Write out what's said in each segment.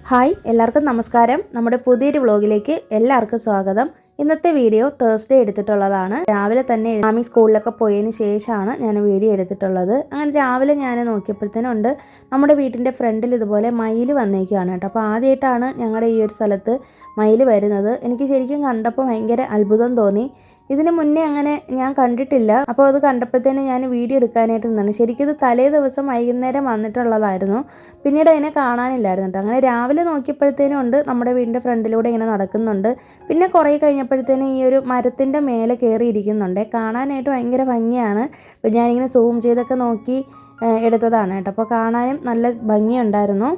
Hi എല്ലാവർക്കും നമസ്കാരം. നമ്മുടെ പുതിയൊരു വ്ളോഗിലേക്ക് എല്ലാവർക്കും സ്വാഗതം. ഇന്നത്തെ വീഡിയോ തേഴ്സ്ഡേ എടുത്തിട്ടുള്ളതാണ്. രാവിലെ തന്നെ ആമി സ്കൂളിലൊക്കെ പോയതിന് ശേഷമാണ് ഞാൻ വീഡിയോ എടുത്തിട്ടുള്ളത്. അങ്ങനെ രാവിലെ ഞാൻ നോക്കിയപ്പോഴത്തേനുണ്ട് നമ്മുടെ വീട്ടിൻ്റെ ഫ്രണ്ടിൽ ഇതുപോലെ മയിൽ വന്നേക്കുകയാണ് കേട്ടോ. അപ്പോൾ ആദ്യമായിട്ടാണ് ഞങ്ങളുടെ ഈ ഒരു സ്ഥലത്ത് മയിൽ വരുന്നത്. എനിക്ക് ശരിക്കും കണ്ടപ്പോൾ ഭയങ്കര അത്ഭുതം തോന്നി. ഇതിന് മുന്നേ അങ്ങനെ ഞാൻ കണ്ടിട്ടില്ല. അപ്പോൾ അത് കണ്ടപ്പോഴത്തേന് ഞാൻ വീഡിയോ എടുക്കാനായിട്ട് നിന്നാണ്. ശരിക്കും ഇത് തലേ ദിവസം വൈകുന്നേരം വന്നിട്ടുള്ളതായിരുന്നു. പിന്നീട് അതിനെ കാണാനില്ലായിരുന്നു കേട്ടോ. അങ്ങനെ രാവിലെ നോക്കിയപ്പോഴത്തേനും ഉണ്ട് നമ്മുടെ വീടിൻ്റെ ഫ്രണ്ടിലൂടെ ഇങ്ങനെ നടക്കുന്നുണ്ട്. പിന്നെ കുറേ കഴിഞ്ഞപ്പോഴത്തേനും ഈ ഒരു മരത്തിൻ്റെ മേലെ കയറിയിരിക്കുന്നുണ്ട്. കാണാനായിട്ട് ഭയങ്കര ഭംഗിയാണ്. അപ്പോൾ ഞാനിങ്ങനെ സൂം ചെയ്തൊക്കെ നോക്കി എടുത്തതാണ് കേട്ടോ. അപ്പോൾ കാണാനും നല്ല ഭംഗിയുണ്ടായിരുന്നു.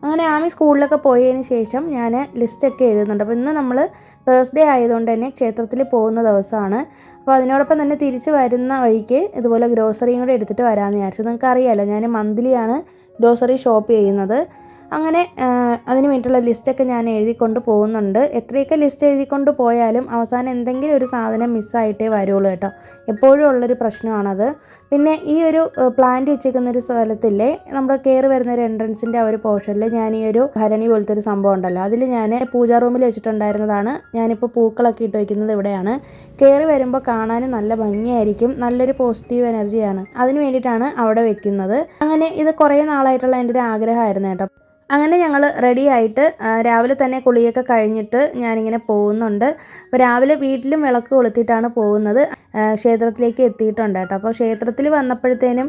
അങ്ങനെ ആമി സ്കൂളിലൊക്കെ പോയതിന് ശേഷം ഞാൻ ലിസ്റ്റൊക്കെ എഴുതുന്നുണ്ട്. അപ്പോൾ ഇന്ന് നമ്മൾ തേഴ്സ്ഡേ ആയതുകൊണ്ട് തന്നെ ക്ഷേത്രത്തിൽ പോകുന്ന ദിവസമാണ്. അപ്പോൾ അതിനോടൊപ്പം തന്നെ തിരിച്ച് വരുന്ന വഴിക്ക് ഇതുപോലെ ഗ്രോസറിയും കൂടെ എടുത്തിട്ട് വരാമെന്ന് വിചാരിച്ചു. നിങ്ങൾക്ക് അറിയാമല്ലോ, ഞാൻ മന്ത്ലിയാണ് ഗ്രോസറി ഷോപ്പ് ചെയ്യുന്നത്. അങ്ങനെ അതിന് വേണ്ടിയിട്ടുള്ള ലിസ്റ്റൊക്കെ ഞാൻ എഴുതിക്കൊണ്ട് പോകുന്നുണ്ട്. എത്രയൊക്കെ ലിസ്റ്റ് എഴുതിക്കൊണ്ട് പോയാലും അവസാനം എന്തെങ്കിലും ഒരു സാധനം മിസ്സായിട്ടേ വരുള്ളൂ കേട്ടോ. എപ്പോഴും ഉള്ളൊരു പ്രശ്നമാണത്. പിന്നെ ഈ ഒരു പ്ലാന്റ് വെച്ചേക്കുന്നൊരു സ്ഥലത്തില്ലേ, നമ്മൾ കയറി വരുന്നൊരു എൻട്രൻസിൻ്റെ ആ ഒരു പോർഷനിൽ ഞാൻ ഈ ഒരു ഭരണി പോലത്തെ ഒരു സംഭവം ഉണ്ടല്ലോ, അതിൽ ഞാൻ പൂജാ റൂമിൽ വെച്ചിട്ടുണ്ടായിരുന്നതാണ്. ഞാനിപ്പോൾ പൂക്കളൊക്കെ ഇട്ട് വയ്ക്കുന്നത് ഇവിടെയാണ്. കയറി വരുമ്പോൾ കാണാനും നല്ല ഭംഗിയായിരിക്കും, നല്ലൊരു പോസിറ്റീവ് എനർജിയാണ്. അതിന് വേണ്ടിയിട്ടാണ് അവിടെ വെക്കുന്നത്. അങ്ങനെ ഇത് കുറേ നാളായിട്ടുള്ള എൻ്റെ ഒരു ആഗ്രഹമായിരുന്നു കേട്ടോ. അങ്ങനെ ഞങ്ങൾ റെഡി ആയിട്ട് രാവിലെ തന്നെ കുളിയൊക്കെ കഴിഞ്ഞിട്ട് ഞാനിങ്ങനെ പോകുന്നുണ്ട്. അപ്പോൾ രാവിലെ വീട്ടിലും വിളക്ക് കൊളുത്തിയിട്ടാണ് പോകുന്നത്. ക്ഷേത്രത്തിലേക്ക് എത്തിയിട്ടുണ്ട് കേട്ടോ. അപ്പോൾ ക്ഷേത്രത്തിൽ വന്നപ്പോഴത്തേനും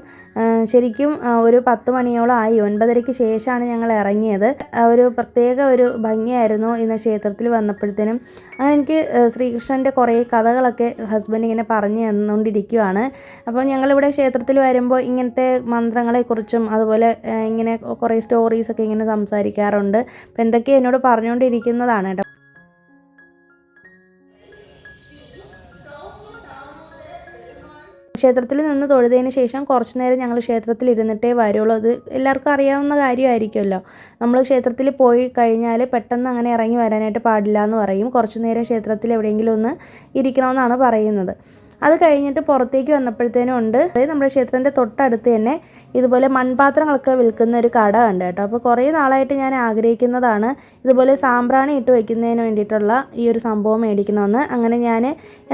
ശരിക്കും ഒരു 10 മണിയോളം ആയി. 9:30-ക്ക് ശേഷമാണ് ഞങ്ങൾ ഇറങ്ങിയത്. ഒരു പ്രത്യേക ഒരു ഭംഗിയായിരുന്നു ഇന്ന് ക്ഷേത്രത്തിൽ വന്നപ്പോഴത്തേനും. അങ്ങനെ എനിക്ക് ശ്രീകൃഷ്ണൻ്റെ കുറേ കഥകളൊക്കെ ഹസ്ബൻഡ് ഇങ്ങനെ പറഞ്ഞു തന്നുകൊണ്ടിരിക്കുകയാണ്. അപ്പോൾ ഞങ്ങളിവിടെ ക്ഷേത്രത്തിൽ വരുമ്പോൾ ഇങ്ങനത്തെ മന്ത്രങ്ങളെക്കുറിച്ചും അതുപോലെ ഇങ്ങനെ കുറേ സ്റ്റോറീസൊക്കെ ഇങ്ങനെ സംസാരിക്കാറുണ്ട്. അപ്പോൾ എന്തൊക്കെയോ എന്നോട് പറഞ്ഞുകൊണ്ടിരിക്കുന്നതാണ് കേട്ടോ. ക്ഷേത്രത്തിൽ നിന്ന് തൊഴുതതിന് ശേഷം കുറച്ച് നേരം ഞങ്ങൾ ക്ഷേത്രത്തിൽ ഇരുന്നിട്ടേ വരുള്ളൂ. അത് എല്ലാവർക്കും അറിയാവുന്ന കാര്യമായിരിക്കുമല്ലോ. നമ്മൾ ക്ഷേത്രത്തിൽ പോയി കഴിഞ്ഞാൽ പെട്ടെന്ന് അങ്ങനെ ഇറങ്ങി വരാനായിട്ട് പാടില്ല എന്ന് പറയും. കുറച്ച് നേരം ക്ഷേത്രത്തിൽ എവിടെയെങ്കിലും ഒന്ന് ഇരിക്കണമെന്നാണ് പറയുന്നത്. അത് കഴിഞ്ഞിട്ട് പുറത്തേക്ക് വന്നപ്പോഴത്തേനും ഉണ്ട് നമ്മുടെ ക്ഷേത്രത്തിൻ്റെ തൊട്ടടുത്ത് തന്നെ ഇതുപോലെ മൺപാത്രങ്ങളൊക്കെ വിൽക്കുന്ന ഒരു കട ഉണ്ട് കേട്ടോ. അപ്പോൾ കുറേ നാളായിട്ട് ഞാൻ ആഗ്രഹിക്കുന്നതാണ് ഇതുപോലെ സാമ്പ്രാണി ഇട്ട് വയ്ക്കുന്നതിന് വേണ്ടിയിട്ടുള്ള ഈ ഒരു സംഭവം മേടിക്കണമെന്ന്. അങ്ങനെ ഞാൻ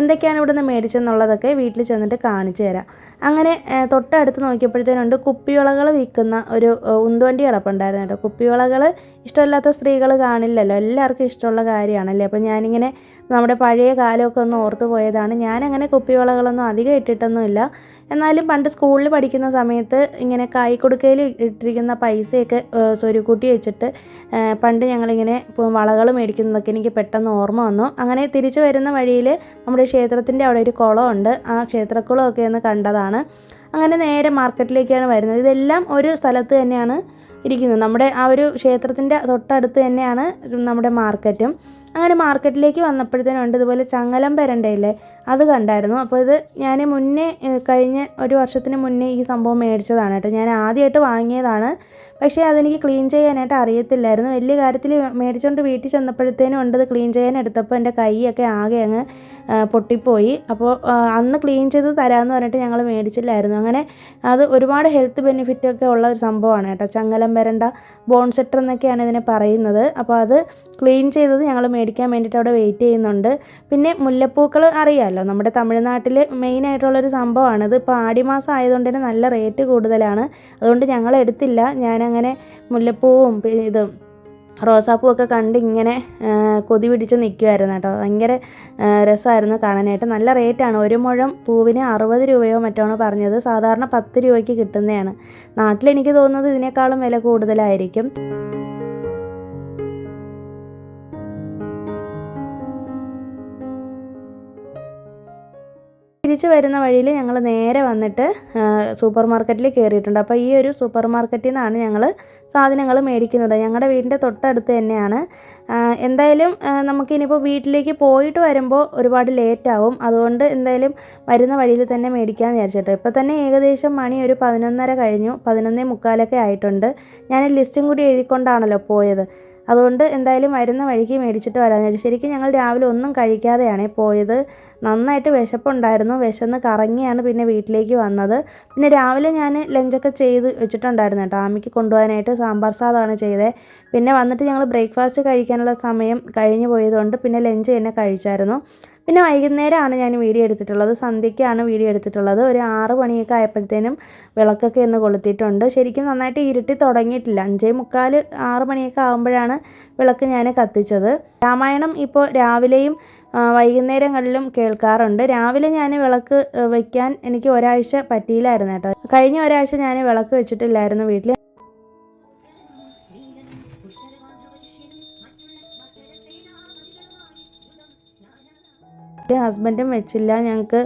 എന്തൊക്കെയാണ് ഇവിടെ നിന്ന് മേടിച്ചെന്നുള്ളതൊക്കെ വീട്ടിൽ ചെന്നിട്ട് കാണിച്ചു തരാം. അങ്ങനെ തൊട്ടടുത്ത് നോക്കിയപ്പോഴത്തേനുണ്ട് കുപ്പിവിളകൾ വിൽക്കുന്ന ഒരു ഉന്തുവണ്ടി കിടപ്പുണ്ടായിരുന്നു കേട്ടോ. കുപ്പിവിളകൾ ഇഷ്ടമില്ലാത്ത സ്ത്രീകൾ കാണില്ലല്ലോ, എല്ലാവർക്കും ഇഷ്ടമുള്ള കാര്യമാണല്ലേ. അപ്പോൾ ഞാനിങ്ങനെ നമ്മുടെ പഴയ കാലമൊക്കെ ഒന്ന് ഓർത്ത് പോയതാണ്. ഞാനങ്ങനെ കുപ്പിവിളകളൊന്നും അധികം ഇട്ടിട്ടൊന്നുമില്ല. എന്നാലും പണ്ട് സ്കൂളിൽ പഠിക്കുന്ന സമയത്ത് ഇങ്ങനെ കായ്ക്കൊടുക്കയിൽ ഇട്ടിരിക്കുന്ന പൈസയൊക്കെ സ്വരുക്കൂട്ടി വെച്ചിട്ട് പണ്ട് ഞങ്ങളിങ്ങനെ വളകൾ മേടിക്കുന്നതൊക്കെ എനിക്ക് പെട്ടെന്ന് ഓർമ്മ വന്നു. അങ്ങനെ തിരിച്ചു വരുന്ന വഴിയിൽ നമ്മുടെ ക്ഷേത്രത്തിൻ്റെ അവിടെ ഒരു കുളമുണ്ട്. ആ ക്ഷേത്രക്കുളമൊക്കെ ഒന്ന് കണ്ടതാണ്. അങ്ങനെ നേരെ മാർക്കറ്റിലേക്കാണ് വരുന്നത്. ഇതെല്ലാം ഒരു സ്ഥലത്ത് തന്നെയാണ് ഇരിക്കുന്നത്. നമ്മുടെ ആ ഒരു ക്ഷേത്രത്തിൻ്റെ തൊട്ടടുത്ത് തന്നെയാണ് നമ്മുടെ മാർക്കറ്റും. അങ്ങനെ മാർക്കറ്റിലേക്ക് വന്നപ്പോഴത്തേനുണ്ട് ഇതുപോലെ ചങ്ങലം പെരണ്ടയില്ലേ, അത് കണ്ടായിരുന്നു. അപ്പോൾ ഇത് ഞാൻ മുന്നേ കഴിഞ്ഞ ഒരു വർഷത്തിന് മുന്നേ ഈ സംഭവം മേടിച്ചതാണ് കേട്ടോ. ഞാൻ ആദ്യമായിട്ട് വാങ്ങിയതാണ്. പക്ഷേ അതെനിക്ക് ക്ലീൻ ചെയ്യാനായിട്ട് അറിയത്തില്ലായിരുന്നു. വലിയ കാര്യത്തിൽ മേടിച്ചുകൊണ്ട് വീട്ടിൽ ചെന്നപ്പോഴത്തേനും ഉണ്ട് ഇത് ക്ലീൻ ചെയ്യാൻ എടുത്തപ്പോൾ എൻ്റെ കൈയൊക്കെ ആകെ അങ്ങ് പൊട്ടിപ്പോയി. അപ്പോൾ അന്ന് ക്ലീൻ ചെയ്ത് തരാമെന്ന് പറഞ്ഞിട്ട് ഞങ്ങൾ മേടിച്ചില്ലായിരുന്നു. അങ്ങനെ അത് ഒരുപാട് ഹെൽത്ത് ബെനിഫിറ്റൊക്കെ ഉള്ള ഒരു സംഭവമാണ് കേട്ടോ. ചങ്ങലം വരണ്ട ബോൺ സെറ്റർ എന്നൊക്കെയാണ് ഇതിനെ പറയുന്നത്. അപ്പോൾ അത് ക്ലീൻ ചെയ്തത് ഞങ്ങൾ മേടിക്കാൻ വേണ്ടിയിട്ട് അവിടെ വെയിറ്റ് ചെയ്യുന്നുണ്ട്. പിന്നെ മുല്ലപ്പൂക്കൾ അറിയാമല്ലോ, നമ്മുടെ തമിഴ്നാട്ടിൽ മെയിനായിട്ടുള്ളൊരു സംഭവമാണിത്. ഇപ്പോൾ ആടിമാസം ആയതുകൊണ്ട് തന്നെ നല്ല റേറ്റ് കൂടുതലാണ്. അതുകൊണ്ട് ഞങ്ങൾ എടുത്തില്ല. ഞാനങ്ങനെ മുല്ലപ്പൂവും ഇതും റോസാപ്പൂവൊക്കെ കണ്ട് ഇങ്ങനെ കൊതി പിടിച്ച് നിൽക്കുമായിരുന്നു കേട്ടോ. ഭയങ്കര രസമായിരുന്നു കാണാനായിട്ട്. നല്ല റേറ്റാണ്. ഒരു മുഴം പൂവിന് 60 രൂപയോ മറ്റാണ് പറഞ്ഞത്. സാധാരണ 10 രൂപയ്ക്ക് കിട്ടുന്നതാണ്. നാട്ടിലെനിക്ക് തോന്നുന്നത് ഇതിനേക്കാളും വില കൂടുതലായിരിക്കും. തിരിച്ച് വരുന്ന വഴിയിൽ ഞങ്ങൾ നേരെ വന്നിട്ട് സൂപ്പർ മാർക്കറ്റിൽ കയറിയിട്ടുണ്ട്. അപ്പോൾ ഈ ഒരു സൂപ്പർ മാർക്കറ്റിൽ നിന്നാണ് ഞങ്ങൾ സാധനങ്ങൾ മേടിക്കുന്നത്. ഞങ്ങളുടെ വീടിൻ്റെ തൊട്ടടുത്ത് തന്നെയാണ്. എന്തായാലും നമുക്കിനിയിപ്പോൾ വീട്ടിലേക്ക് പോയിട്ട് വരുമ്പോൾ ഒരുപാട് ലേറ്റാവും. അതുകൊണ്ട് എന്തായാലും വരുന്ന വഴിയിൽ തന്നെ മേടിക്കാമെന്ന് വിചാരിച്ചിട്ട്. ഇപ്പോൾ തന്നെ ഏകദേശം മണി ഒരു 11:30 കഴിഞ്ഞു. 11:45 ആയിട്ടുണ്ട്. ഞാൻ ലിസ്റ്റും കൂടി എഴുതിക്കൊണ്ടാണല്ലോ പോയത്. അതുകൊണ്ട് എന്തായാലും വരുന്ന വഴിക്ക് മേടിച്ചിട്ട് വരാമെന്ന് വിചാരിച്ചു. ശരിക്കും ഞങ്ങൾ രാവിലെ ഒന്നും കഴിക്കാതെയാണ് പോയത്. നന്നായിട്ട് വിശപ്പുണ്ടായിരുന്നു. വിശന്ന് കറങ്ങിയാണ് പിന്നെ വീട്ടിലേക്ക് വന്നത്. പിന്നെ രാവിലെ ഞാൻ ലഞ്ചൊക്കെ ചെയ്ത് വെച്ചിട്ടുണ്ടായിരുന്നു കേട്ടോ. ആമിക്ക് കൊണ്ടുപോകാനായിട്ട് സാമ്പാർ സാധമാണ് ചെയ്തത്. പിന്നെ വന്നിട്ട് ഞങ്ങൾ ബ്രേക്ക്ഫാസ്റ്റ് കഴിക്കാനുള്ള സമയം കഴിഞ്ഞു പോയതുകൊണ്ട് പിന്നെ ലഞ്ച് തന്നെ കഴിച്ചായിരുന്നു. പിന്നെ വൈകുന്നേരമാണ് ഞാൻ വീഡിയോ എടുത്തിട്ടുള്ളത്. സന്ധ്യയ്ക്കാണ് വീഡിയോ എടുത്തിട്ടുള്ളത്. ഒരു 6 മണിയൊക്കെ ആയപ്പോഴത്തേനും വിളക്കൊക്കെ ഒന്ന് കൊളുത്തിയിട്ടുണ്ട്. ശരിക്കും നന്നായിട്ട് ഇരുട്ടി തുടങ്ങിയിട്ടില്ല. 5:45 6 മണിയൊക്കെ ആകുമ്പോഴാണ് വിളക്ക് ഞാൻ കത്തിച്ചത്. രാമായണം ഇപ്പോൾ രാവിലെയും വൈകുന്നേരങ്ങളിലും കേൾക്കാറുണ്ട്. രാവിലെ ഞാൻ വിളക്ക് വയ്ക്കാൻ എനിക്ക് ഒരാഴ്ച പറ്റിയില്ലായിരുന്നു കേട്ടോ. കഴിഞ്ഞ ഒരാഴ്ച ഞാൻ വിളക്ക് വെച്ചിട്ടില്ലായിരുന്നു വീട്ടിൽ. ഹസ്ബൻഡും വെച്ചില്ല. ഞങ്ങൾക്ക്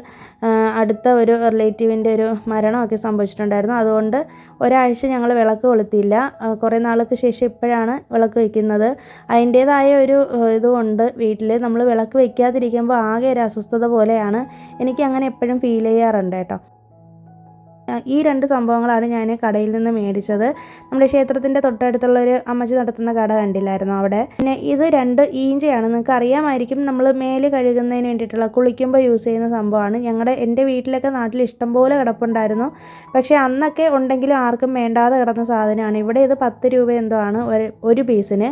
അടുത്ത ഒരു റിലേറ്റീവിൻ്റെ ഒരു മരണമൊക്കെ സംഭവിച്ചിട്ടുണ്ടായിരുന്നു. അതുകൊണ്ട് ഒരാഴ്ച ഞങ്ങൾ വിളക്ക് കൊളുത്തിയില്ല. കുറേ നാൾക്ക് ശേഷം ഇപ്പോഴാണ് വിളക്ക് വയ്ക്കുന്നത്. അതിൻ്റേതായ ഒരു ഇതുകൊണ്ട് വീട്ടിൽ നമ്മൾ വിളക്ക് വയ്ക്കാതിരിക്കുമ്പോൾ ആകെ ഒരു അസ്വസ്ഥത പോലെയാണ്. എനിക്കങ്ങനെ എപ്പോഴും ഫീൽ ചെയ്യാറുണ്ട് കേട്ടോ. ഈ 2 സംഭവങ്ങളാണ് ഞാൻ കടയിൽ നിന്ന് മേടിച്ചത്. നമ്മുടെ ക്ഷേത്രത്തിൻ്റെ തൊട്ടടുത്തുള്ളൊരു അമ്മച്ചി നടത്തുന്ന കട കണ്ടില്ലായിരുന്നു അവിടെ. പിന്നെ ഇത് 2 ഈഞ്ചയാണ്. നിങ്ങൾക്ക് അറിയാമായിരിക്കും, നമ്മൾ മേല് കഴുകുന്നതിന് വേണ്ടിയിട്ടുള്ള കുളിക്കുമ്പോൾ യൂസ് ചെയ്യുന്ന സംഭവമാണ്. എൻ്റെ വീട്ടിലൊക്കെ നാട്ടിൽ ഇഷ്ടംപോലെ കിടപ്പുണ്ടായിരുന്നു. പക്ഷേ അന്നൊക്കെ ഉണ്ടെങ്കിലും ആർക്കും വേണ്ടാതെ കിടന്ന സാധനമാണ്. ഇവിടെ ഇത് 10 രൂപ എന്തോ ആണ് ഒരു പീസിന്.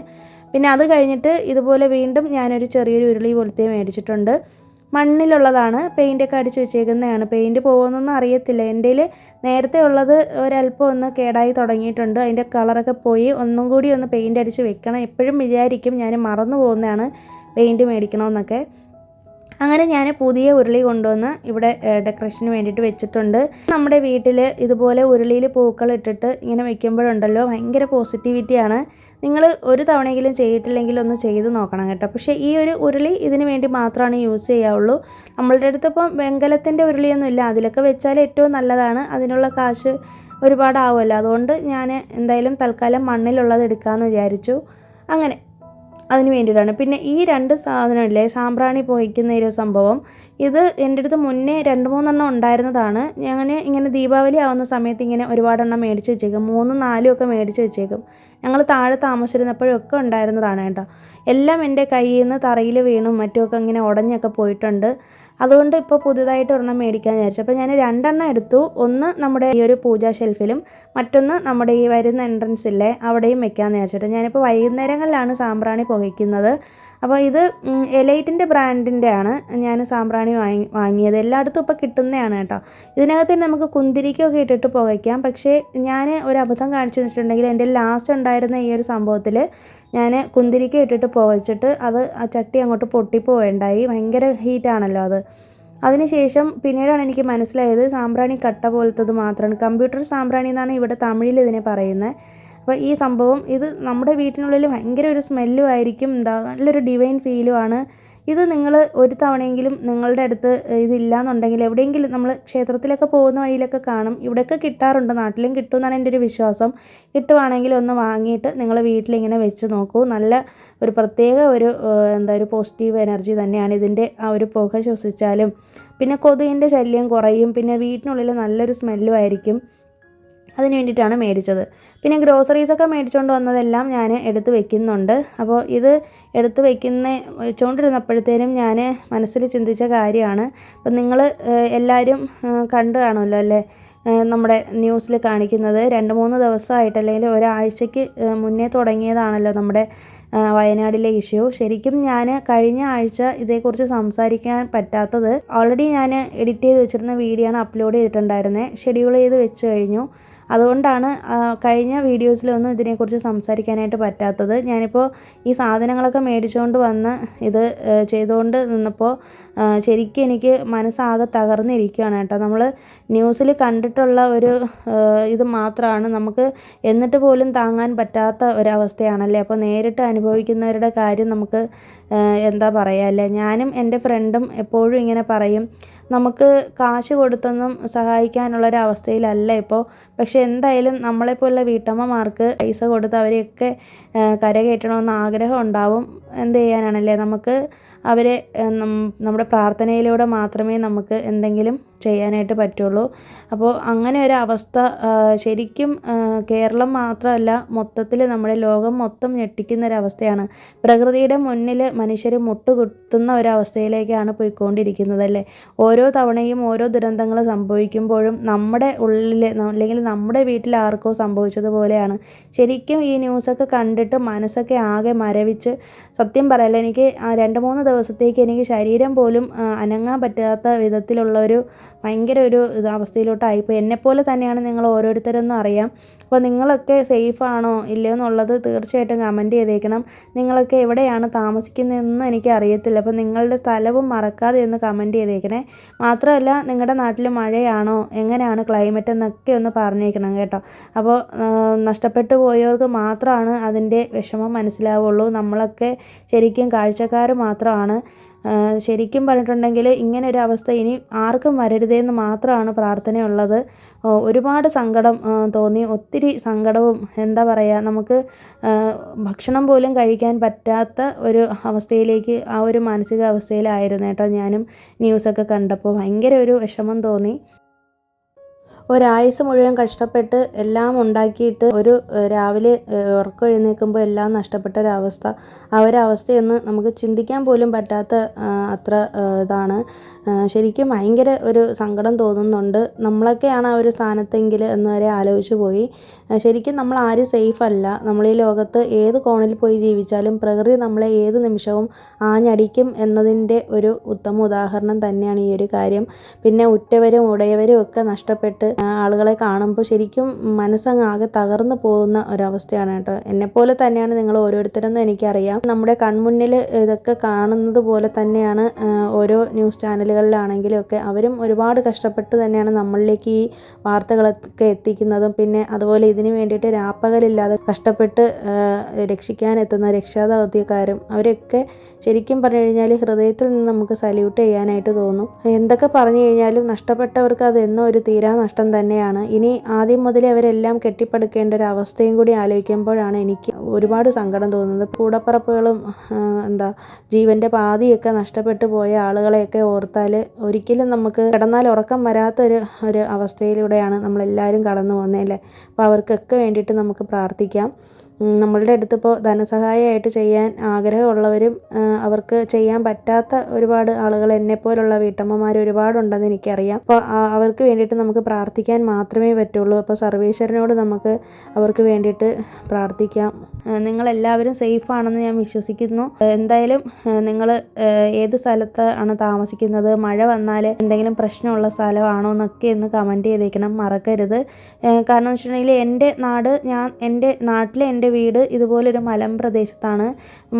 പിന്നെ അത് കഴിഞ്ഞിട്ട് ഇതുപോലെ വീണ്ടും ഞാനൊരു ചെറിയൊരു ഉരുളി പോലത്തെ മേടിച്ചിട്ടുണ്ട്. മണ്ണിലുള്ളതാണ്, പെയിൻ്റൊക്കെ അടിച്ച് വെച്ചേക്കുന്നതാണ്. പെയിൻറ്റ് പോകുമെന്നൊന്നും അറിയത്തില്ല. എൻ്റെ നേരത്തെ ഉള്ളത് ഒരല്പം ഒന്ന് കേടായി തുടങ്ങിയിട്ടുണ്ട്. അതിൻ്റെ കളറൊക്കെ പോയി. ഒന്നും കൂടി ഒന്ന് പെയിൻ്റ് അടിച്ച് വെക്കണം. എപ്പോഴും വിചാരിക്കും ഞാൻ മറന്നു പോകുന്നതാണ് പെയിൻറ്റ് മേടിക്കണമെന്നൊക്കെ. അങ്ങനെ ഞാൻ പുതിയ ഉരുളി കൊണ്ടുവന്ന് ഇവിടെ ഡെക്കറേഷന് വേണ്ടിയിട്ട് വെച്ചിട്ടുണ്ട്. നമ്മുടെ വീട്ടിൽ ഇതുപോലെ ഉരുളിയിൽ പൂക്കൾ ഇട്ടിട്ട് ഇങ്ങനെ വെക്കുമ്പോഴുണ്ടല്ലോ ഭയങ്കര പോസിറ്റിവിറ്റിയാണ്. നിങ്ങൾ ഒരു തവണയെങ്കിലും ചെയ്തിട്ടില്ലെങ്കിൽ ഒന്ന് ചെയ്ത് നോക്കണം കേട്ടോ. പക്ഷേ ഈ ഒരു ഉരുളി ഇതിന് വേണ്ടി മാത്രമാണ് യൂസ് ചെയ്യാവുള്ളൂ. നമ്മളുടെ അടുത്തിപ്പം വെങ്കലത്തിൻ്റെ ഉരുളിയൊന്നും ഇല്ല. അതിലൊക്കെ വെച്ചാൽ ഏറ്റവും നല്ലതാണ്. അതിനുള്ള കാശ് ഒരുപാടാവുമല്ലോ. അതുകൊണ്ട് ഞാൻ എന്തായാലും തൽക്കാലം മണ്ണിലുള്ളത് എടുക്കാമെന്ന് വിചാരിച്ചു. അങ്ങനെ അതിന് വേണ്ടിയിട്ടാണ്. പിന്നെ ഈ 2 സാധനമില്ലേ, സാമ്പ്രാണി പുകയ്ക്കുന്ന ഒരു സംഭവം, ഇത് എൻ്റെ അടുത്ത് മുന്നേ 2-3 എണ്ണം ഉണ്ടായിരുന്നതാണ്. ഞാൻ ഇങ്ങനെ ദീപാവലി ആവുന്ന സമയത്ത് ഇങ്ങനെ ഒരുപാടെണ്ണം മേടിച്ച് വെച്ചേക്കും. 3-4 ഒക്കെ മേടിച്ച് വെച്ചേക്കും. ഞങ്ങൾ താഴെ താമസിച്ചിരുന്നപ്പോഴൊക്കെ ഉണ്ടായിരുന്നതാണ് കേട്ടോ. എല്ലാം എൻ്റെ കയ്യിൽ നിന്ന് തറയിൽ വീണും മറ്റുമൊക്കെ ഇങ്ങനെ ഉടഞ്ഞൊക്കെ പോയിട്ടുണ്ട്. അതുകൊണ്ട് ഇപ്പോൾ പുതുതായിട്ട് ഒരെണ്ണം മേടിക്കാൻ വിചാരിച്ചു. അപ്പോൾ ഞാൻ 2 എണ്ണം എടുത്തു. ഒന്ന് നമ്മുടെ ഈ ഒരു പൂജാ ഷെൽഫിലും മറ്റൊന്ന് നമ്മുടെ ഈ വരുന്ന എൻട്രൻസ് ഇല്ലേ അവിടെയും വെക്കാമെന്ന് വിചാരിച്ചിട്ട്. ഞാനിപ്പോൾ വൈകുന്നേരങ്ങളിലാണ് സാമ്പ്രാണി പുകയ്ക്കുന്നത്. അപ്പോൾ ഇത് എലൈറ്റിൻ്റെ ബ്രാൻഡിൻ്റെ ആണ് ഞാൻ സാമ്പ്രാണി വാങ്ങിയത്. എല്ലായിടത്തും ഇപ്പോൾ കിട്ടുന്നതാണ് കേട്ടോ. ഇതിനകത്ത് തന്നെ നമുക്ക് കുന്തിരിക്കൊക്കെ ഇട്ടിട്ട് പുകയ്ക്കാം. പക്ഷേ ഞാൻ ഒരു അബദ്ധം കാണിച്ചു വെച്ചിട്ടുണ്ടെങ്കിൽ എൻ്റെ ലാസ്റ്റ് ഉണ്ടായിരുന്ന ഈ ഒരു സംഭവത്തിൽ ഞാൻ കുന്തിരിക്ക ഇട്ടിട്ട് പുകച്ചിട്ട് അത് ആ ചട്ടി അങ്ങോട്ട് പൊട്ടിപ്പോവുകയുണ്ടായി. ഭയങ്കര ഹീറ്റാണല്ലോ അത്. അതിനുശേഷം പിന്നീടാണ് എനിക്ക് മനസ്സിലായത് സാമ്പ്രാണി കട്ട പോലത്തത് മാത്രമാണ്. കമ്പ്യൂട്ടർ സാമ്പ്രാണി എന്നാണ് ഇവിടെ തമിഴിൽ ഇതിനെ പറയുന്നത്. അപ്പോൾ ഈ സംഭവം ഇത് നമ്മുടെ വീട്ടിനുള്ളിൽ ഭയങ്കര ഒരു സ്മെല്ലും ആയിരിക്കും. നല്ലൊരു ഡിവൈൻ ഫീലുമാണ്. ഇത് നിങ്ങൾ ഒരു തവണയെങ്കിലും നിങ്ങളുടെ അടുത്ത് ഇതില്ലാന്നുണ്ടെങ്കിൽ എവിടെയെങ്കിലും നമ്മൾ ക്ഷേത്രത്തിലൊക്കെ പോകുന്ന വഴിയിലൊക്കെ കാണും. ഇവിടെയൊക്കെ കിട്ടാറുണ്ട്, നാട്ടിലും കിട്ടുമെന്നാണ് എൻ്റെ ഒരു വിശ്വാസം. കിട്ടുവാണെങ്കിൽ ഒന്ന് വാങ്ങിയിട്ട് നിങ്ങൾ വീട്ടിലിങ്ങനെ വെച്ച് നോക്കൂ. നല്ല ഒരു പ്രത്യേക ഒരു പോസിറ്റീവ് എനർജി തന്നെയാണ് ഇതിൻ്റെ ആ ഒരു പുക ശ്വസിച്ചാലും. പിന്നെ കൊതുകിൻ്റെ ശല്യം കുറയും. പിന്നെ വീട്ടിനുള്ളിൽ നല്ലൊരു സ്മെല്ലും ആയിരിക്കും. അതിന് വേണ്ടിയിട്ടാണ് മേടിച്ചത്. പിന്നെ ഗ്രോസറീസൊക്കെ മേടിച്ചുകൊണ്ട് വന്നതെല്ലാം ഞാൻ എടുത്ത് വെക്കുന്നുണ്ട്. അപ്പോൾ ഇത് എടുത്ത് വെച്ചുകൊണ്ടിരുന്നപ്പോഴത്തേനും ഞാൻ മനസ്സിൽ ചിന്തിച്ച കാര്യമാണ്. അപ്പം നിങ്ങൾ എല്ലാവരും കണ്ടു കാണുമല്ലോ അല്ലേ, നമ്മുടെ ന്യൂസിൽ കാണിക്കുന്നത് 2-3 ദിവസമായിട്ട് അല്ലെങ്കിൽ ഒരാഴ്ചയ്ക്ക് മുന്നേ തുടങ്ങിയതാണല്ലോ നമ്മുടെ വയനാടിലെ ഇഷ്യൂ. ശരിക്കും ഞാൻ കഴിഞ്ഞ ആഴ്ച ഇതേക്കുറിച്ച് സംസാരിക്കാൻ പറ്റാത്തത്, ഓൾറെഡി ഞാൻ എഡിറ്റ് ചെയ്ത് വെച്ചിരുന്ന വീഡിയോ ആണ് അപ്ലോഡ് ചെയ്തിട്ടുണ്ടായിരുന്നത്. ഷെഡ്യൂൾ ചെയ്ത് വെച്ച് കഴിഞ്ഞു. അതുകൊണ്ടാണ് കഴിഞ്ഞ വീഡിയോസിലൊന്നും ഇതിനെക്കുറിച്ച് സംസാരിക്കാനായിട്ട് പറ്റാത്തത്. ഞാനിപ്പോൾ ഈ സാധനങ്ങളൊക്കെ മേടിച്ചുകൊണ്ട് വന്ന് ഇത് ചെയ്തുകൊണ്ട് നിന്നപ്പോൾ ശരിക്കും എനിക്ക് മനസ്സാകെ തകർന്നിരിക്കുകയാണ് കേട്ടോ. നമ്മൾ ന്യൂസിൽ കണ്ടിട്ടുള്ള ഒരു ഇത് മാത്രമാണ് നമുക്ക് എന്നിട്ട് പോലും താങ്ങാൻ പറ്റാത്ത ഒരവസ്ഥയാണല്ലേ. അപ്പോൾ നേരിട്ട് അനുഭവിക്കുന്നവരുടെ കാര്യം നമുക്ക് എന്താ പറയുക അല്ലേ. ഞാനും എൻ്റെ ഫ്രണ്ടും എപ്പോഴും ഇങ്ങനെ പറയും, നമുക്ക് കാശ് കൊടുത്തൊന്നും സഹായിക്കാനുള്ളൊരവസ്ഥയിലല്ല ഇപ്പോൾ. പക്ഷെ എന്തായാലും നമ്മളെപ്പോലുള്ള വീട്ടമ്മമാർക്ക് പൈസ കൊടുത്ത് അവരെയൊക്കെ കരകയറ്റണമെന്ന് ആഗ്രഹം ഉണ്ടാവും. എന്ത് ചെയ്യാനാണല്ലേ, നമുക്ക് അവരെ നമ്മുടെ പ്രാർത്ഥനയിലൂടെ മാത്രമേ നമുക്ക് എന്തെങ്കിലും ചെയ്യാനായിട്ട് പറ്റുള്ളൂ. അപ്പോൾ അങ്ങനെ ഒരു അവസ്ഥ ശരിക്കും കേരളം മാത്രമല്ല മൊത്തത്തിൽ നമ്മുടെ ലോകം മൊത്തം ഞെട്ടിക്കുന്ന ഒരവസ്ഥയാണ്. പ്രകൃതിയുടെ മുന്നിൽ മനുഷ്യർ മുട്ടുകുത്തുന്ന ഒരവസ്ഥയിലേക്കാണ് പോയിക്കൊണ്ടിരിക്കുന്നത് അല്ലേ. ഓരോ തവണയും ഓരോ ദുരന്തങ്ങൾ സംഭവിക്കുമ്പോഴും നമ്മുടെ ഉള്ളിൽ അല്ലെങ്കിൽ നമ്മുടെ വീട്ടിൽ ആർക്കോ സംഭവിച്ചതുപോലെയാണ്. ശരിക്കും ഈ ന്യൂസൊക്കെ കണ്ടിട്ട് മനസ്സൊക്കെ ആകെ മരവിച്ച്, സത്യം പറയല്ല, എനിക്ക് 2-3 ദിവസത്തേക്ക് എനിക്ക് ശരീരം പോലും അനങ്ങാൻ പറ്റാത്ത വിധത്തിലുള്ള ഭയങ്കര ഒരു അവസ്ഥയിലോട്ടായിപ്പോയി. എന്നെപ്പോലെ തന്നെയാണ് നിങ്ങൾ ഓരോരുത്തരെന്നും അറിയാം. അപ്പോൾ നിങ്ങളൊക്കെ സേഫാണോ ഇല്ലയോ എന്നുള്ളത് തീർച്ചയായിട്ടും കമൻറ്റ് ചെയ്തേക്കണം. നിങ്ങളൊക്കെ എവിടെയാണ് താമസിക്കുന്നതെന്നും എനിക്ക് അറിയത്തില്ല. അപ്പോൾ നിങ്ങളുടെ സ്ഥലവും മറക്കാതെ ഒന്ന് കമൻറ്റ് ചെയ്തേക്കണേ. മാത്രമല്ല നിങ്ങളുടെ നാട്ടിൽ മഴയാണോ, എങ്ങനെയാണ് ക്ലൈമറ്റ് എന്നൊക്കെ ഒന്ന് പറഞ്ഞേക്കണം കേട്ടോ. അപ്പോൾ നഷ്ടപ്പെട്ടു പോയവർക്ക് മാത്രമാണ് അതിൻ്റെ വിഷമം മനസ്സിലാവുള്ളൂ. നമ്മളൊക്കെ ശരിക്കും കാഴ്ചക്കാർ മാത്രമാണ്. ശരിക്കും പറഞ്ഞിട്ടുണ്ടെങ്കിൽ ഇങ്ങനെ ഒരു അവസ്ഥ ഇനി ആർക്കും വരരുതേന്ന് മാത്രമാണ് പ്രാർത്ഥനയുള്ളത്. ഒരുപാട് സങ്കടം തോന്നി, ഒത്തിരി സങ്കടവും, എന്താ പറയുക, നമുക്ക് ഭക്ഷണം പോലും കഴിക്കാൻ പറ്റാത്ത ഒരു അവസ്ഥയിലേക്ക്, ആ ഒരു മാനസികാവസ്ഥയിലായിരുന്നു കേട്ടോ ഞാനും ന്യൂസൊക്കെ കണ്ടപ്പോൾ. ഭയങ്കര ഒരു വിഷമം തോന്നി. ഒരായുസ്സ് മുഴുവൻ കഷ്ടപ്പെട്ട് എല്ലാം ഉണ്ടാക്കിയിട്ട് രാവിലെ ഉറക്കം എഴുന്നേൽക്കുമ്പോൾ എല്ലാം നഷ്ടപ്പെട്ട ഒരവസ്ഥ, ആ ഒരവസ്ഥയൊന്ന് നമുക്ക് ചിന്തിക്കാൻ പോലും പറ്റാത്ത അത്ര ഇതാണ്. ശരിക്കും ഭയങ്കര ഒരു സങ്കടം തോന്നുന്നുണ്ട്. നമ്മളൊക്കെയാണ് ആ ഒരു സ്ഥാനത്തെങ്കിൽ എന്ന് വരെ ആലോചിച്ച് പോയി. ശരിക്കും നമ്മൾ ആരും സേഫ് അല്ല. നമ്മൾ ഈ ലോകത്ത് ഏത് കോണിൽ പോയി ജീവിച്ചാലും പ്രകൃതി നമ്മളെ ഏത് നിമിഷവും ആഞ്ഞടിക്കും എന്നതിൻ്റെ ഒരു ഉത്തമ ഉദാഹരണം തന്നെയാണ് ഈ ഒരു കാര്യം. പിന്നെ ഉറ്റവരും ഉടയവരും ഒക്കെ നഷ്ടപ്പെട്ട് ആളുകളെ കാണുമ്പോൾ ശരിക്കും മനസ്സങ്ങ് ആകെ തകർന്നു പോകുന്ന ഒരവസ്ഥയാണ് കേട്ടോ. എന്നെപ്പോലെ തന്നെയാണ് നിങ്ങൾ ഓരോരുത്തരെന്നും എനിക്കറിയാം. നമ്മുടെ കൺമുന്നിൽ ഇതൊക്കെ കാണുന്നത് പോലെ തന്നെയാണ് ഓരോ ന്യൂസ് ചാനലുകളിലാണെങ്കിലും ഒക്കെ അവരും ഒരുപാട് കഷ്ടപ്പെട്ട് തന്നെയാണ് നമ്മളിലേക്ക് ഈ വാർത്തകളൊക്കെ എത്തിക്കുന്നതും. പിന്നെ അതുപോലെ ഇതിന് വേണ്ടിയിട്ട് രാപ്പകലില്ലാതെ കഷ്ടപ്പെട്ട് രക്ഷിക്കാനെത്തുന്ന രക്ഷാദൗത്യക്കാരും അവരൊക്കെ ശരിക്കും പറഞ്ഞു കഴിഞ്ഞാൽ ഹൃദയത്തിൽ നിന്ന് നമുക്ക് സല്യൂട്ട് ചെയ്യാനായിട്ട് തോന്നും. എന്തൊക്കെ പറഞ്ഞു കഴിഞ്ഞാലും നഷ്ടപ്പെട്ടവർക്ക് അത് എന്നോ ഒരു തീരാ നഷ്ടം തന്നെയാണ്. ഇനി ആദ്യം മുതലേ അവരെല്ലാം കെട്ടിപ്പടുക്കേണ്ട ഒരു അവസ്ഥയും കൂടി ആലോചിക്കുമ്പോഴാണ് എനിക്ക് ഒരുപാട് സങ്കടം തോന്നുന്നത്. കൂടപ്പറപ്പുകളും ജീവൻ്റെ പാതിയൊക്കെ നഷ്ടപ്പെട്ടു പോയ ആളുകളെയൊക്കെ ഓർത്താൽ ഒരിക്കലും നമുക്ക് കിടന്നാൽ ഉറക്കം വരാത്തൊരു അവസ്ഥയിലൂടെയാണ് നമ്മളെല്ലാവരും കടന്നു പോകുന്നത് അല്ലേ. അപ്പോൾ അവർക്കൊക്കെ വേണ്ടിയിട്ട് നമുക്ക് പ്രാർത്ഥിക്കാം. നമ്മളുടെ അടുത്തിപ്പോൾ ധനസഹായമായിട്ട് ചെയ്യാൻ ആഗ്രഹമുള്ളവരും അവർക്ക് ചെയ്യാൻ പറ്റാത്ത ഒരുപാട് ആളുകൾ എന്നെപ്പോലുള്ള വീട്ടമ്മമാർ ഒരുപാടുണ്ടെന്ന് എനിക്കറിയാം. അപ്പോൾ അവർക്ക് വേണ്ടിയിട്ട് നമുക്ക് പ്രാർത്ഥിക്കാൻ മാത്രമേ പറ്റുള്ളൂ. അപ്പോൾ സർവേശ്വരനോട് നമുക്ക് അവർക്ക് വേണ്ടിയിട്ട് പ്രാർത്ഥിക്കാം. നിങ്ങളെല്ലാവരും സേഫാണെന്ന് ഞാൻ വിശ്വസിക്കുന്നു. എന്തായാലും നിങ്ങൾ ഏത് സ്ഥലത്താണ് താമസിക്കുന്നത്, മഴ വന്നാൽ എന്തെങ്കിലും പ്രശ്നമുള്ള സ്ഥലമാണോ എന്നൊക്കെ ഒന്ന് കമൻറ്റ് ചെയ്തേക്കണം, മറക്കരുത്. കാരണം എന്ന് വെച്ചിട്ടുണ്ടെങ്കിൽ എൻ്റെ നാട്ടിലെ എൻ്റെ വീട് ഇതുപോലൊരു മലമ്പ്രദേശത്താണ്,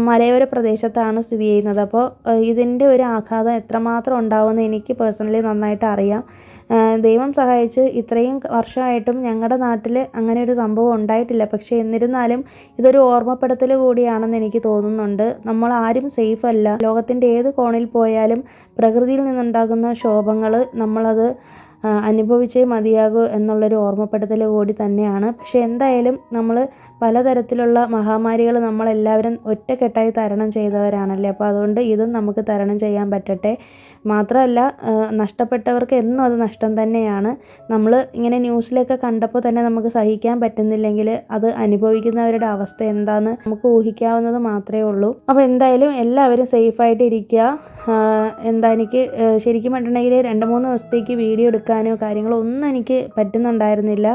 മലയോര പ്രദേശത്താണ് സ്ഥിതി ചെയ്യുന്നത്. അപ്പോൾ ഇതിൻ്റെ ഒരു ആഘാതം എത്രമാത്രം ഉണ്ടാവുമെന്ന് എനിക്ക് പേഴ്സണലി നന്നായിട്ട് അറിയാം. ദൈവം സഹായിച്ച് ഇത്രയും വർഷമായിട്ടും ഞങ്ങളുടെ നാട്ടിൽ അങ്ങനെ ഒരു സംഭവം ഉണ്ടായിട്ടില്ല. പക്ഷേ എന്നിരുന്നാലും ഇതൊരു ഓർമ്മപ്പെടുത്തൽ കൂടിയാണെന്ന് എനിക്ക് തോന്നുന്നുണ്ട്. നമ്മൾ ആരും സേഫ് അല്ല. ലോകത്തിൻ്റെ ഏത് കോണിൽ പോയാലും പ്രകൃതിയിൽ നിന്നുണ്ടാകുന്ന ക്ഷോഭങ്ങൾ നമ്മളത് അനുഭവിച്ചേ മതിയാകൂ എന്നുള്ളൊരു ഓർമ്മപ്പെടുത്തൽ കൂടി തന്നെയാണ്. പക്ഷേ എന്തായാലും നമ്മൾ പലതരത്തിലുള്ള മഹാമാരികൾ നമ്മളെല്ലാവരും ഒറ്റക്കെട്ടായി തരണം ചെയ്തവരാണല്ലേ. അപ്പോൾ അതുകൊണ്ട് ഇതും നമുക്ക് തരണം ചെയ്യാൻ പറ്റട്ടെ. മാത്രമല്ല നഷ്ടപ്പെട്ടവർക്ക് എന്നും അത് നഷ്ടം തന്നെയാണ്. നമ്മൾ ഇങ്ങനെ ന്യൂസിലൊക്കെ കണ്ടപ്പോൾ തന്നെ നമുക്ക് സഹിക്കാൻ പറ്റുന്നില്ലെങ്കിൽ അത് അനുഭവിക്കുന്നവരുടെ അവസ്ഥ എന്താണെന്ന് നമുക്ക് ഊഹിക്കാവുന്നത് മാത്രമേ ഉള്ളൂ. അപ്പോൾ എന്തായാലും എല്ലാവരും സേഫായിട്ട് ഇരിക്കുക. എനിക്ക് ശരിക്കും പറഞ്ഞിട്ടുണ്ടെങ്കിൽ 2-3 ദിവസത്തേക്ക് വീഡിയോ എടുക്കാനോ കാര്യങ്ങളോ ഒന്നും എനിക്ക് പറ്റുന്നുണ്ടായിരുന്നില്ല.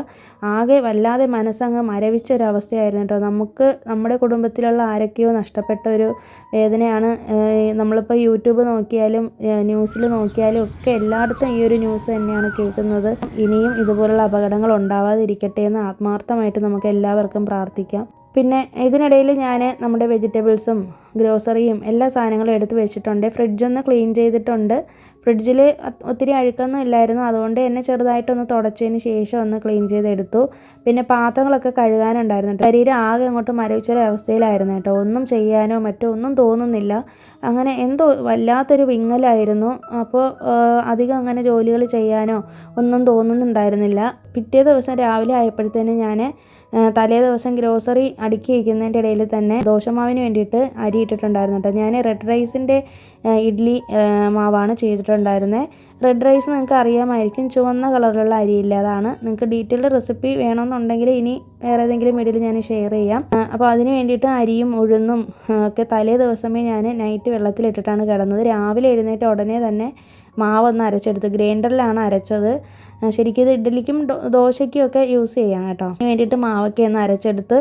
ആകെ വല്ലാതെ മനസ്സങ്ങ് മരവിച്ചൊരവസ്ഥയായിരുന്നു കേട്ടോ. നമുക്ക് നമ്മുടെ കുടുംബത്തിലുള്ള ആരൊക്കെയോ നഷ്ടപ്പെട്ട ഒരു വേദനയാണ്. നമ്മളിപ്പോൾ യൂട്യൂബ് നോക്കിയാലും ന്യൂസിൽ നോക്കിയാലും ഒക്കെ എല്ലായിടത്തും ഈ ഒരു ന്യൂസ് തന്നെയാണ് കേൾക്കുന്നത്. ഇനിയും ഇതുപോലുള്ള അപകടങ്ങൾ ഉണ്ടാവാതിരിക്കട്ടെ എന്ന് ആത്മാർത്ഥമായിട്ട് നമുക്ക് എല്ലാവർക്കും പ്രാർത്ഥിക്കാം. പിന്നെ ഇതിനിടയിൽ ഞാൻ നമ്മുടെ വെജിറ്റബിൾസും ഗ്രോസറിയും എല്ലാ സാധനങ്ങളും എടുത്ത് വെച്ചിട്ടുണ്ട്. ഫ്രിഡ്ജൊന്ന് ക്ലീൻ ചെയ്തിട്ടുണ്ട്. ഫ്രിഡ്ജിൽ ഒത്തിരി അഴുക്കൊന്നും ഇല്ലായിരുന്നു, അതുകൊണ്ട് തന്നെ ചെറുതായിട്ടൊന്ന് തുടച്ചതിന് ശേഷം ഒന്ന് ക്ലീൻ ചെയ്തെടുത്തു. പിന്നെ പാത്രങ്ങളൊക്കെ കഴുകാനുണ്ടായിരുന്നു. ശരീരം ആകെ അങ്ങോട്ട് മരവിച്ചൊരവസ്ഥയിലായിരുന്നു കേട്ടോ. ഒന്നും ചെയ്യാനോ മറ്റോ ഒന്നും തോന്നുന്നില്ല. അങ്ങനെ എന്തോ വല്ലാത്തൊരു വിങ്ങലായിരുന്നു. അപ്പോൾ അധികം അങ്ങനെ ജോലികൾ ചെയ്യാനോ ഒന്നും തോന്നുന്നുണ്ടായിരുന്നില്ല. പിറ്റേ ദിവസം രാവിലെ ആയപ്പോഴത്തേനും ഞാൻ തലേ ദിവസം ഗ്രോസറി അടുക്കി വയ്ക്കുന്നതിൻ്റെ ഇടയിൽ തന്നെ ദോശമാവിന് വേണ്ടിയിട്ട് അരി ഇട്ടിട്ടുണ്ടായിരുന്നു കേട്ടോ. ഞാൻ റെഡ് റൈസിൻ്റെ ഇഡ്ഡലി മാവാണ് ചെയ്തിട്ടുണ്ടായിരുന്നത്. റെഡ് റൈസ് നിങ്ങൾക്ക് അറിയാമായിരിക്കും, ചുവന്ന കളറിലുള്ള അരിയില്ല, അതാണ്. നിങ്ങൾക്ക് ഡീറ്റെയിൽഡ് റെസിപ്പി വേണമെന്നുണ്ടെങ്കിൽ ഇനി വേറെ ഏതെങ്കിലും വീഡിയോയിൽ ഞാൻ ഷെയർ ചെയ്യാം. അപ്പോൾ അതിന് വേണ്ടിയിട്ട് അരിയും ഉഴുന്നും ഒക്കെ തലേ ദിവസമേ ഞാൻ നൈറ്റ് വെള്ളത്തിലിട്ടിട്ടാണ് കിടന്നത്. രാവിലെ എഴുന്നേറ്റ ഉടനെ തന്നെ മാവൊന്ന് അരച്ചെടുത്ത്, ഗ്രൈൻഡറിലാണ് അരച്ചത്. ശരിക്കും ഇത് ഇഡ്ഡലിക്കും ദോശയ്ക്കും ഒക്കെ യൂസ് ചെയ്യാം കേട്ടോ. അതിന് വേണ്ടിയിട്ട് മാവൊക്കെ ഒന്ന് അരച്ചെടുത്ത്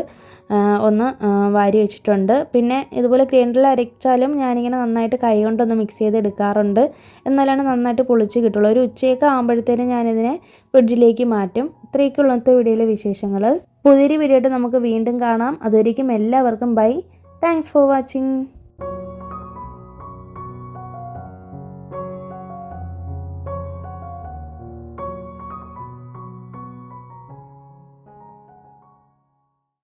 ഒന്ന് വാരി വെച്ചിട്ടുണ്ട്. പിന്നെ ഇതുപോലെ ഗ്രൈൻഡറിൽ അരച്ചാലും ഞാനിങ്ങനെ നന്നായിട്ട് കൈ കൊണ്ടൊന്ന് മിക്സ് ചെയ്ത് എടുക്കാറുണ്ട്, എന്നാലാണ് നന്നായിട്ട് പൊളിച്ച് കിട്ടുള്ളൂ. ഒരു ഉച്ചയൊക്കെ ആകുമ്പോഴത്തേനും ഞാനിതിനെ ഫ്രിഡ്ജിലേക്ക് മാറ്റും. ഇത്രയൊക്കെയുള്ള ഇന്നത്തെ വീഡിയോയിലെ വിശേഷങ്ങൾ. പുതിയൊരു വീഡിയോ ആയിട്ട് നമുക്ക് വീണ്ടും കാണാം. അതുവരേക്കും എല്ലാവർക്കും ബൈ. Thanks for watching.